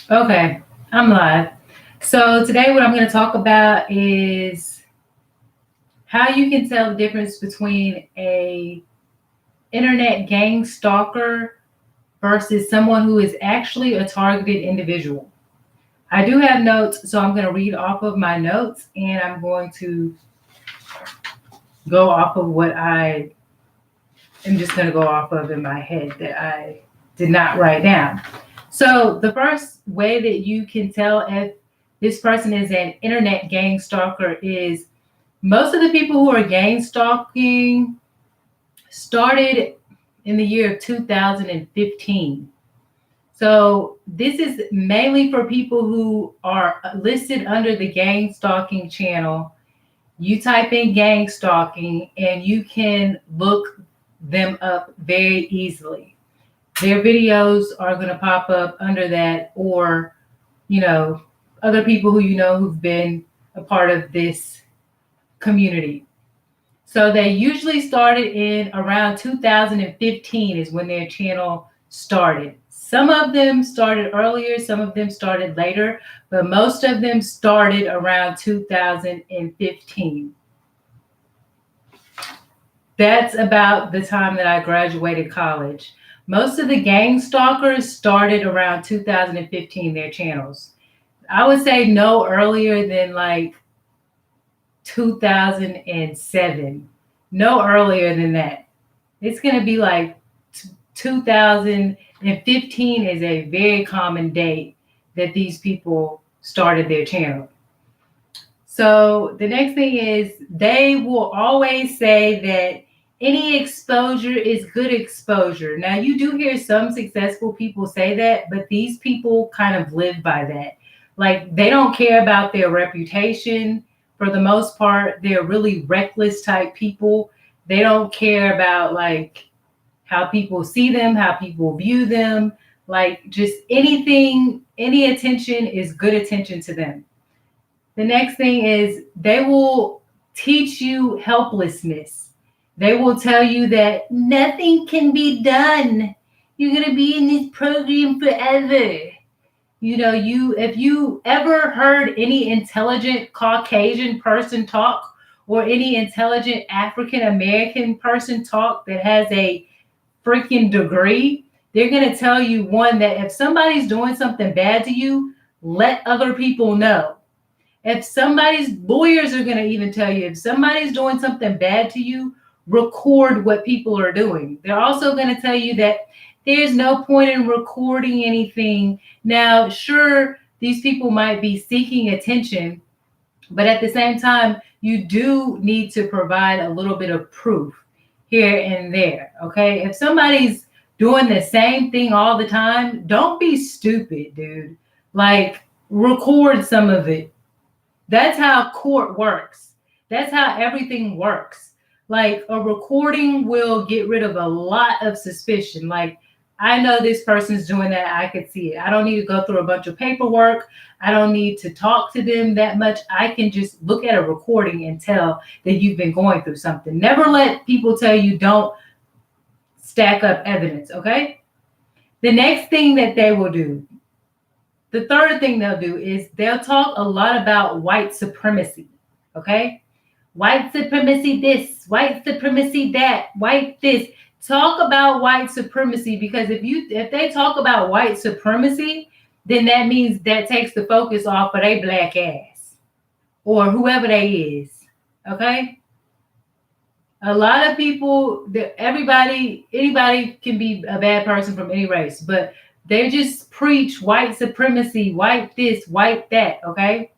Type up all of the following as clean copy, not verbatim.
Okay, I'm live. So today what I'm going to talk about is how you can tell the difference between a internet gang stalker versus someone who is actually a targeted individual. I do have notes, so I'm going to read off of my notes and I'm going to go off of what I am just going to go off of in my head that I did not write down. So the first way that you can tell if this person is an internet gang stalker is most of the people who are gang stalking started in the year of 2015. So this is mainly for people who are listed under the gang stalking channel. You type in gang stalking and you can look them up very easily. Their videos are going to pop up under that, or, you know, other people who who've been a part of this community. So they usually started in around 2015 is when their channel started. Some of them started earlier, some of them started later, but most of them started around 2015. That's about the time that I graduated college. Most of the gang stalkers started around 2015, their channels. I would say no earlier than like 2007. No earlier than that. It's going to be like 2015 is a very common date that these people started their channel. So the next thing is they will always say that any exposure is good exposure. Now, you do hear some successful people say that, but these people kind of live by that. Like, they don't care about their reputation for the most part. They're really reckless type people. They don't care about like how people see them, how people view them. Like, just anything, any attention is good attention to them. The next thing is they will teach you helplessness. They will tell you that nothing can be done. You're going to be in this program forever. You if you ever heard any intelligent Caucasian person talk or any intelligent African American person talk that has a freaking degree, they're going to tell you one that if somebody's doing something bad to you, let other people know. If somebody's lawyers are going to even tell you if somebody's doing something bad to you, record what people are doing. They're also going to tell you that there's no point in recording anything. Now, sure, these people might be seeking attention, but at the same time, you do need to provide a little bit of proof here and there. Okay. If somebody's doing the same thing all the time, don't be stupid, dude. Like, record some of it. That's how court works. That's how everything works. Like, a recording will get rid of a lot of suspicion. Like, I know this person's doing that. I could see it. I don't need to go through a bunch of paperwork. I don't need to talk to them that much. I can just look at a recording and tell that you've been going through something. Never let people tell you don't stack up evidence, okay? The next thing that they will do, the third thing they'll do is they'll talk a lot about white supremacy. Okay? White supremacy this, white supremacy that, white this. Talk about white supremacy, because if they talk about white supremacy, then that means that takes the focus off of their black ass or whoever they is. Okay? A lot of people, anybody can be a bad person from any race, but they just preach white supremacy, white this, white that, okay?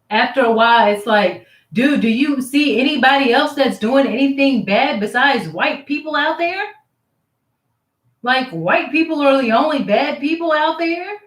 After a while, it's like, dude, do you see anybody else that's doing anything bad besides white people out there? Like, white people are the only bad people out there?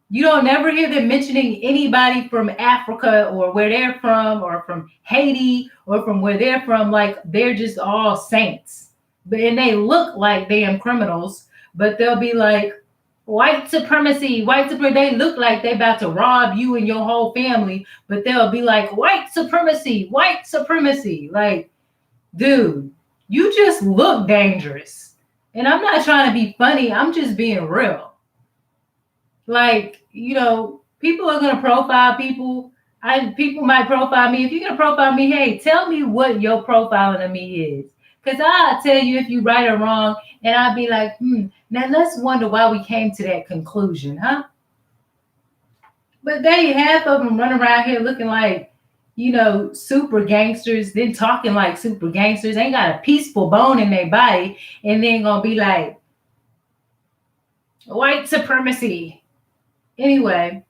You don't never hear them mentioning anybody from Africa or where they're from or from Haiti or from where they're from. Like, they're just all saints. And they look like damn criminals, but they'll be like, white supremacy, white supremacy. They look like they about to rob you and your whole family, but they'll be like, white supremacy, white supremacy. Like, dude, you just look dangerous. And I'm not trying to be funny. I'm just being real. Like, people are gonna profile people. People might profile me. If you're gonna profile me, hey, tell me what your profiling of me is. Cause I'll tell you if you right or wrong, and I'll be like, now let's wonder why we came to that conclusion, huh? But they half of them run around here looking like, super gangsters, then talking like super gangsters, ain't got a peaceful bone in their body, and then gonna be like white supremacy. Anyway,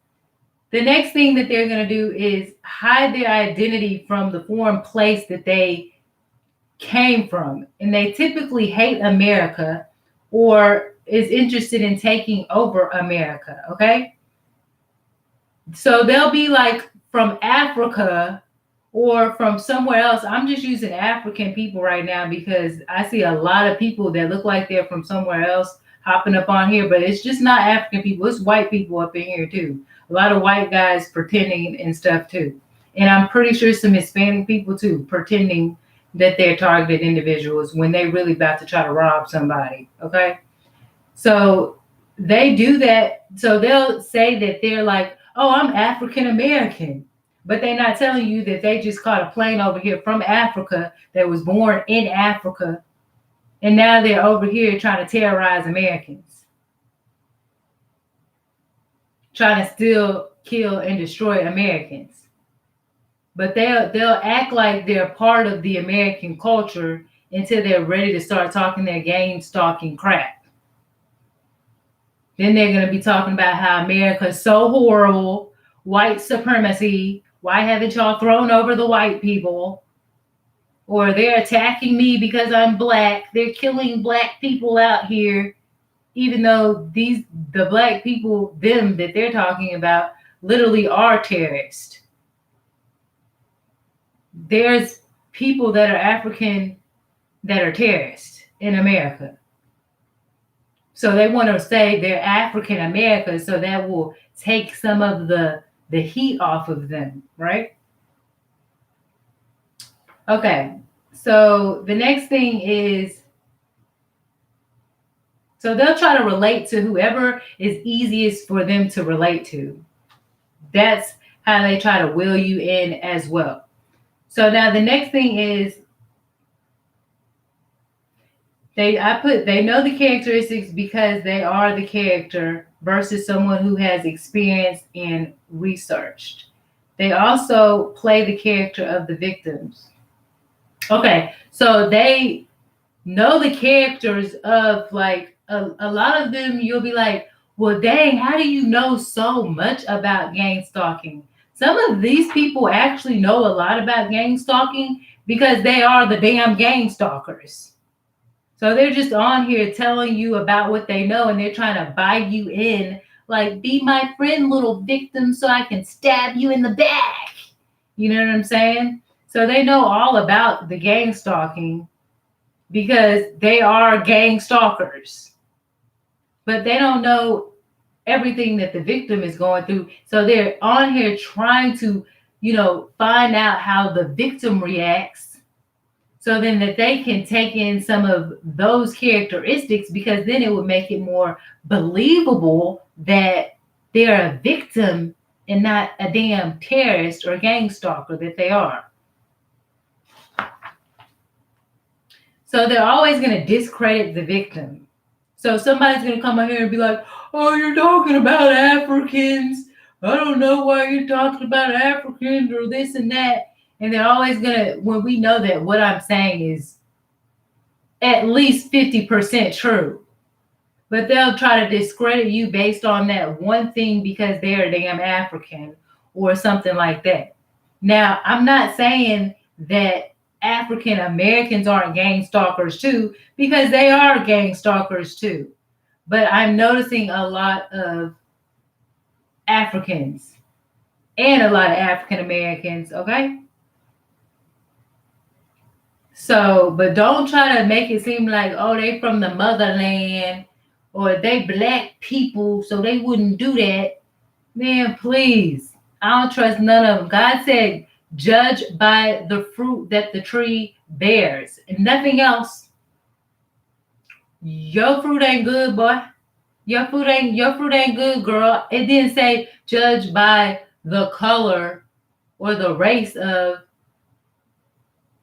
the next thing that they're going to do is hide their identity from the foreign place that they came from. And they typically hate America or is interested in taking over America. Okay. So they'll be like from Africa or from somewhere else. I'm just using African people right now because I see a lot of people that look like they're from somewhere else hopping up on here, but it's just not African people. It's white people up in here too. A lot of white guys pretending and stuff too. And I'm pretty sure some Hispanic people too, pretending that they're targeted individuals when they really about to try to rob somebody. Okay. So they do that. So they'll say that they're like, oh, I'm African American. But they're not telling you that they just caught a plane over here from Africa that was born in Africa. And now they're over here trying to terrorize Americans, trying to still kill and destroy Americans. But they'll act like they're part of the American culture until they're ready to start talking their game stalking crap. Then they're going to be talking about how America's so horrible, white supremacy. Why haven't y'all thrown over the white people? Or they're attacking me because I'm black. They're killing black people out here, even though the black people, them that they're talking about, literally are terrorists. There's people that are African that are terrorists in America. So they want to say they're African American, so that will take some of the heat off of them, right? Okay. So the next thing is, so they'll try to relate to whoever is easiest for them to relate to. That's how they try to will you in as well. So now the next thing is they know the characteristics because they are the character versus someone who has experience and researched. They also play the character of the victims. Okay, so they know the characters of like a lot of them. You'll be like, well, dang, how do you know so much about gang stalking? Some of these people actually know a lot about gang stalking because they are the damn gang stalkers. So they're just on here telling you about what they know and they're trying to buy you in, like, be my friend, little victim, so I can stab you in the back. You know what I'm saying? So they know all about the gang stalking because they are gang stalkers. But they don't know everything that the victim is going through. So they're on here trying to, find out how the victim reacts so then that they can take in some of those characteristics, because then it would make it more believable that they're a victim and not a damn terrorist or gang stalker that they are. So they're always going to discredit the victim. So somebody's going to come out here and be like, oh, you're talking about Africans. I don't know why you're talking about Africans or this and that. And they're always going to, when we know that what I'm saying is at least 50% true. But they'll try to discredit you based on that one thing because they're damn African or something like that. Now, I'm not saying that African Americans aren't gang stalkers too, because they are gang stalkers too. But I'm noticing a lot of Africans and a lot of African Americans, okay? So, but don't try to make it seem like, oh, they from the motherland or they black people, so they wouldn't do that. Man, please. I don't trust none of them. God said, judge by the fruit that the tree bears and nothing else. Your fruit ain't good, boy. Your fruit ain't good, girl. It didn't say judge by the color or the race of.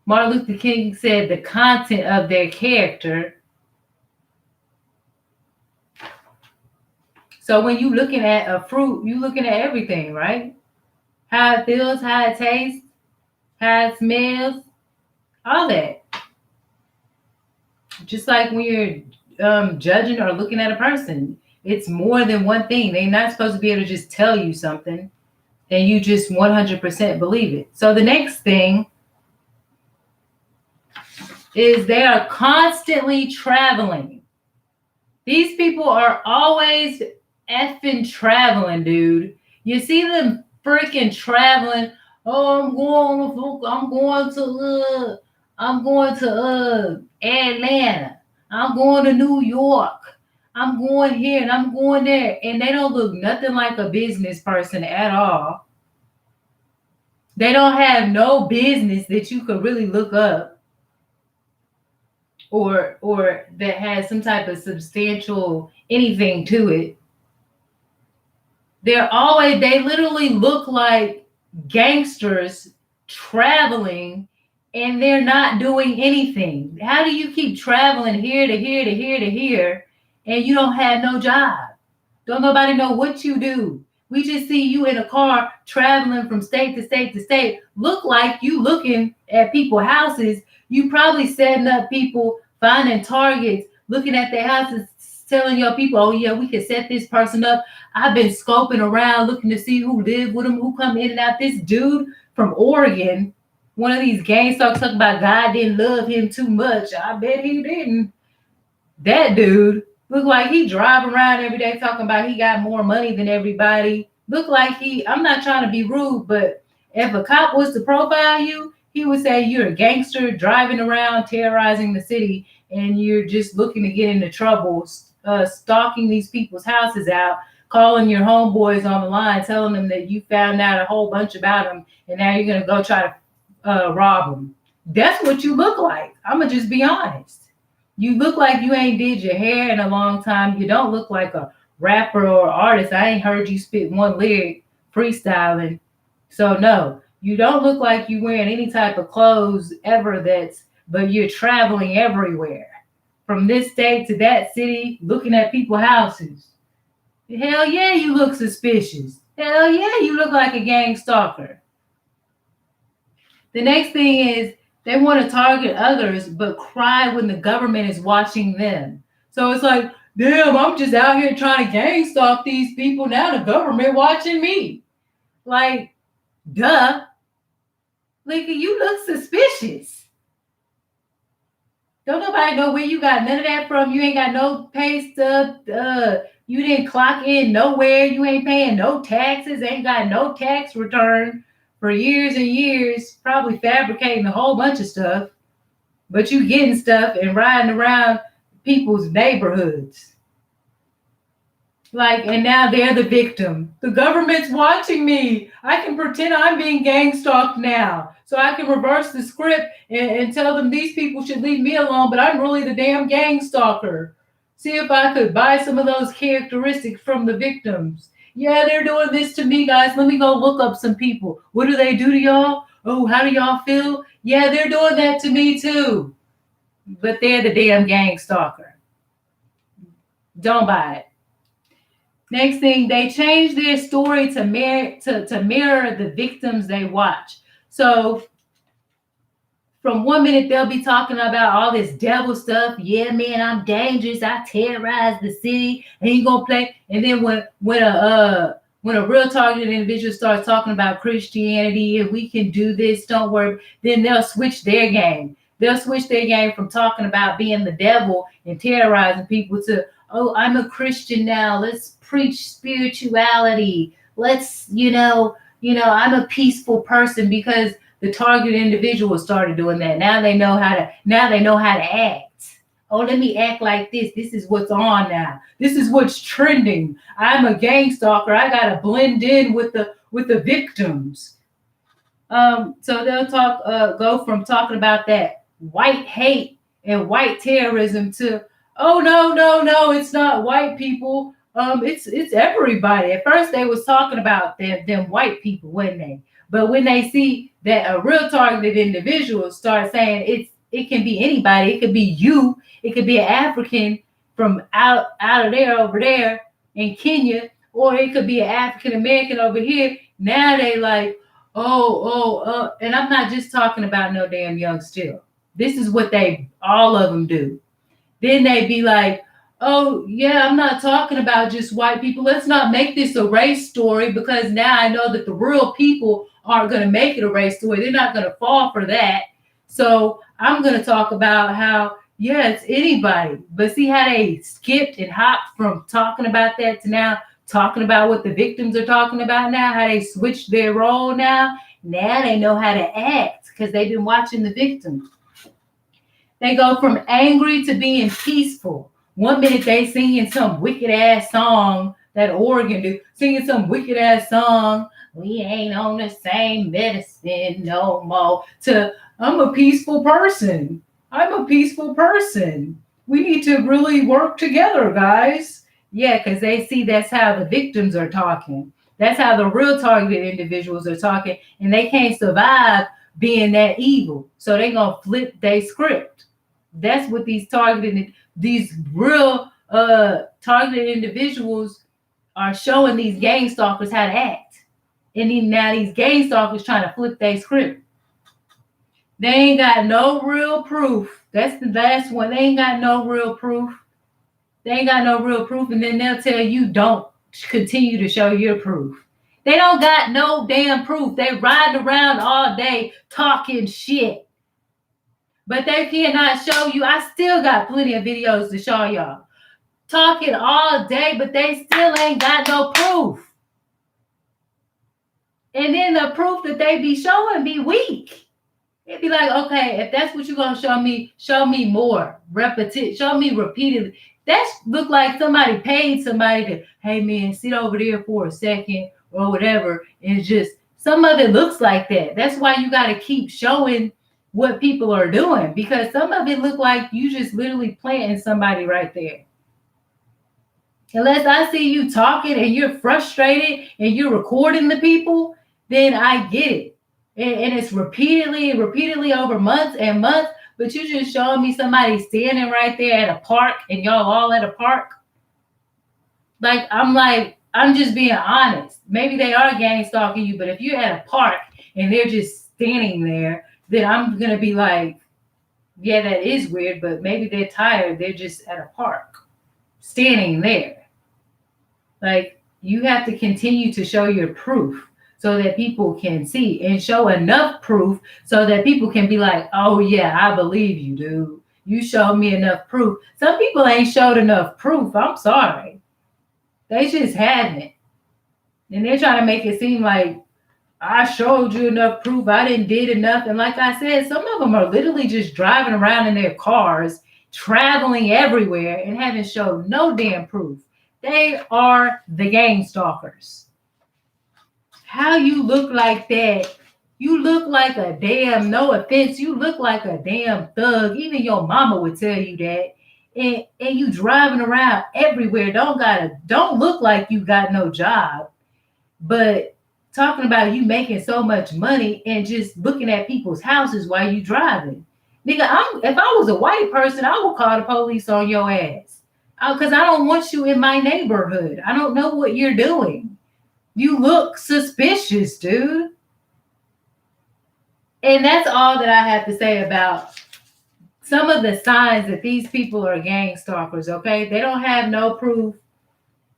Martin Luther King said the content of their character. So when you looking at a fruit, you looking at everything, right? How it feels, how it tastes, how it smells, all that. Just like when you're judging or looking at a person, it's more than one thing. They're not supposed to be able to just tell you something and you just 100% believe it. So the next thing is they are constantly traveling. These people are always effing traveling, dude. You see them freaking traveling. Oh, I'm going to Atlanta. I'm going to New York. I'm going here and I'm going there. And they don't look nothing like a business person at all. They don't have no business that you could really look up or that has some type of substantial anything to it. They literally look like gangsters traveling and they're not doing anything. How do you keep traveling here to here to here to here and you don't have no job? Don't nobody know what you do. We just see you in a car traveling from state to state to state. Look like you looking at people's houses. You probably setting up people, finding targets, looking at their houses, telling your people, oh yeah, we can set this person up. I've been scoping around looking to see who live with them, who come in and out. This dude from Oregon, one of these gang stars talking about God didn't love him too much. I bet he didn't. That dude look like he drive around every day talking about he got more money than everybody. Look like I'm not trying to be rude, but if a cop was to profile you, he would say you're a gangster driving around terrorizing the city and you're just looking to get into trouble, stalking these people's houses out, calling your homeboys on the line, telling them that you found out a whole bunch about them and now you're going to go try to rob them. That's what you look like. I'm going to just be honest. You look like you ain't did your hair in a long time. You don't look like a rapper or artist. I ain't heard you spit one lyric freestyling. So no, you don't look like you wearing any type of clothes ever but you're traveling everywhere. From this state to that city, looking at people's houses. Hell yeah, you look suspicious. Hell yeah, you look like a gang stalker. The next thing is they want to target others, but cry when the government is watching them. So it's like, damn, I'm just out here trying to gang stalk these people. Now the government watching me. Like, duh. Like, you look suspicious. Don't nobody know where you got none of that from. You ain't got no pay stub. You didn't clock in nowhere. You ain't paying no taxes. Ain't got no tax return for years and years, probably fabricating a whole bunch of stuff, but you getting stuff and riding around people's neighborhoods. Like, and now they're the victim. The government's watching me. I can pretend I'm being gang stalked now. So I can reverse the script and tell them these people should leave me alone, but I'm really the damn gang stalker. See if I could buy some of those characteristics from the victims. Yeah, they're doing this to me, guys. Let me go look up some people. What do they do to y'all? Oh, how do y'all feel? Yeah, they're doing that to me too. But they're the damn gang stalker. Don't buy it. Next thing, they change their story to mirror the victims they watch. So from one minute they'll be talking about all this devil stuff. Yeah, man, I'm dangerous. I terrorize the city. Ain't gonna play. And then when a real targeted individual starts talking about Christianity and we can do this, don't worry. Then they'll switch their game. They'll switch their game from talking about being the devil and terrorizing people to, oh, I'm a Christian now. Let's preach spirituality. Let's, I'm a peaceful person because the targeted individual started doing that. Now they know how to act. Oh, let me act like this. This is what's on now. This is what's trending. I'm a gang stalker. I gotta blend in with the victims. So they'll go from talking about that white hate and white terrorism to, Oh no, it's not white people. It's everybody. At first they was talking about them white people, wasn't they? But when they see that a real targeted individual start saying it can be anybody, it could be you, it could be an African from out of there over there in Kenya, or it could be an African American over here. Now they like, and I'm not just talking about no damn young still. This is what they all of them do. Then they'd be like, oh, yeah, I'm not talking about just white people. Let's not make this a race story because now I know that the real people aren't going to make it a race story. They're not going to fall for that. So I'm going to talk about how, yeah, it's anybody. But see how they skipped and hopped from talking about that to now talking about what the victims are talking about now, how they switched their role now. Now they know how to act because they've been watching the victims. They go from angry to being peaceful. One minute they singing some wicked ass song that Oregon do, singing some wicked ass song. We ain't on the same medicine no more. To I'm a peaceful person. I'm a peaceful person. We need to really work together, guys. Yeah, because they see that's how the victims are talking. That's how the real targeted individuals are talking, and they can't survive being that evil. So they gonna flip their script. That's what these real targeted individuals are showing these gang stalkers how to act. And then now these gang stalkers trying to flip their script. They ain't got no real proof. That's the last one. They ain't got no real proof. They ain't got no real proof, and then they'll tell you don't continue to show your proof. They don't got no damn proof. They ride around all day talking shit. But they cannot show you. I still got plenty of videos to show y'all. Talking all day, but they still ain't got no proof. And then the proof that they be showing be weak. It'd be like, okay, if that's what you're gonna show me more. Show me repeatedly. That look like somebody paid somebody to, hey man, sit over there for a second or whatever. And just some of it looks like that. That's why you gotta keep showing what people are doing, because some of it look like you just literally planting somebody right there. Unless I see you talking and you're frustrated and you're recording the people, then I get it. And it's repeatedly over months and months, but you just showing me somebody standing right there at a park and y'all all at a park. I'm just being honest. Maybe they are gang stalking you, but if you're at a park and they're just standing there, then I'm going to be like, yeah, that is weird, but maybe they're tired. They're just at a park standing there. Like, you have to continue to show your proof so that people can see, and show enough proof so that people can be like, oh yeah, I believe you, dude. You showed me enough proof. Some people ain't showed enough proof. I'm sorry. They just haven't. And they're trying to make it seem like I showed you enough proof. I didn't did enough. And like I said, some of them are literally just driving around in their cars, traveling everywhere, and haven't showed no damn proof. They are the gang stalkers. How you look like that? You look like a damn, no offense, you look like a damn thug. Even your mama would tell you that. And you driving around everywhere. Don't look like you got no job. But talking about you making so much money and just looking at people's houses while you driving. Nigga, if I was a white person, I would call the police on your ass. Because I don't want you in my neighborhood. I don't know what you're doing. You look suspicious, dude. And that's all that I have to say about some of the signs that these people are gang stalkers, okay? They don't have no proof.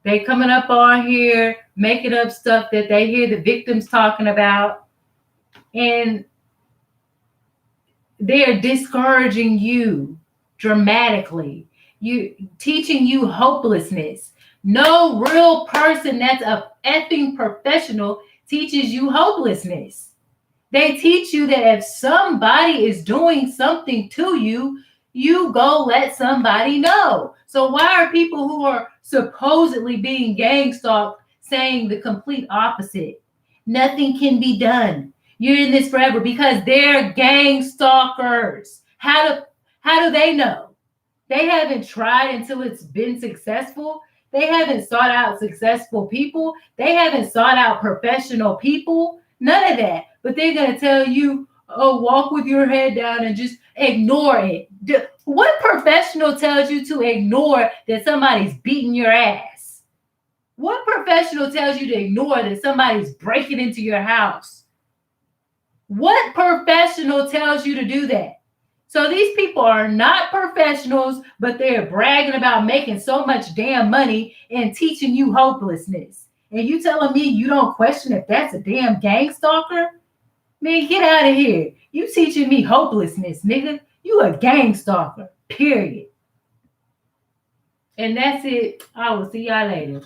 They coming up on here, making up stuff that they hear the victims talking about. And they're discouraging you dramatically. You teaching you hopelessness. No real person that's a effing professional teaches you hopelessness. They teach you that if somebody is doing something to you, you go let somebody know. So why are people who are supposedly being gang stalked saying the complete opposite? Nothing can be done. You're in this forever, because they're gang stalkers. How do they know? They haven't tried until it's been successful. They haven't sought out successful people. They haven't sought out professional people. None of that. But they're going to tell you, oh, walk with your head down and just ignore it. What professional tells you to ignore that somebody's beating your ass? What professional tells you to ignore that somebody's breaking into your house? What professional tells you to do that? So these people are not professionals, but they're bragging about making so much damn money and teaching you hopelessness. And you telling me you don't question if that's a damn gang stalker? Man, get out of here. You teaching me hopelessness, nigga. You a gang stalker, period. And that's it. I will see y'all later.